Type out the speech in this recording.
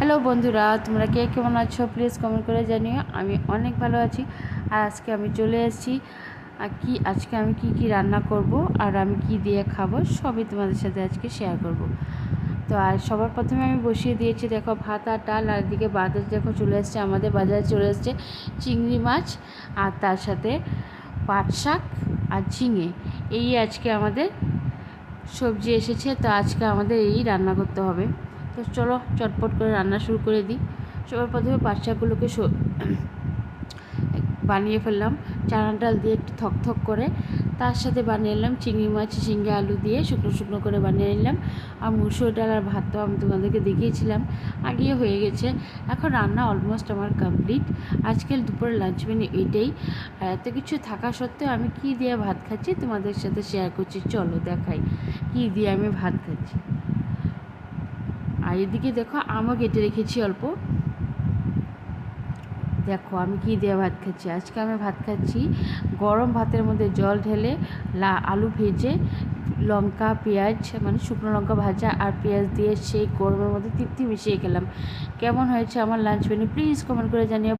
Hello বন্ধুরা, তোমরা কে কেমন আছো প্লিজ কমেন্ট করে জানিও। আমি অনেক ভালো আছি। আর আজকে আমি চলে এসেছি আজকে আমি কি রান্না করব আর আমি কি দিয়ে খাবো সবই তোমাদের সাথে আজকে শেয়ার করব। তো আর সবার প্রথমে আমি বসিয়ে দিয়েছি দেখো ভাত আর ডাল, আর এদিকে বাজার দেখো চলে এসছে, আমাদের বাজারে চলে এসছে চিংড়ি মাছ আর তার সাথে পাট শাক আর ঝিঙে। এই আজকে আমাদের সবজি এসেছে। তো আজকে আমাদের এই রান্না করতে হবে। তো চলো চটপট করে রান্না শুরু করে দিই। সবার প্রথমে পাট শাকগুলোকে বানিয়ে ফেললাম চানা ডাল দিয়ে একটু থকথক করে। তার সাথে বানিয়ে নিলাম চিংড়ি মাছ ঝিঙ্গে আলু দিয়ে শুকনো শুকনো করে বানিয়ে নিলাম। আর মুসুর ডাল আর ভাত তো আমি তোমাদেরকে দেখিয়েছিলাম, আগেই হয়ে গেছে। এখন রান্না অলমোস্ট আমার কমপ্লিট। আজকের দুপুরের লাঞ্চ মেনু এইটাই। আর এত কিছু থাকা সত্ত্বেও আমি কী দিয়ে ভাত খাচ্ছি তোমাদের সাথে শেয়ার করছি। চলো দেখাই কী দিয়ে আমি ভাত খাচ্ছি। আর এদিকে দেখো আমও কেটে রেখেছি অল্প। দেখো আমি কী দিয়ে ভাত খাচ্ছি। আজকে আমি ভাত খাচ্ছি গরম ভাতের মধ্যে জল ঢেলে আলু ভেজে লঙ্কা পেঁয়াজ মানে শুকনো লঙ্কা ভাজা আর পেঁয়াজ দিয়ে সেই গরমের মধ্যে তৃপ্তি মিশিয়ে খেলাম। কেমন হয়েছে আমার লাঞ্চ মেনু প্লিজ কমেন্ট করে জানিও।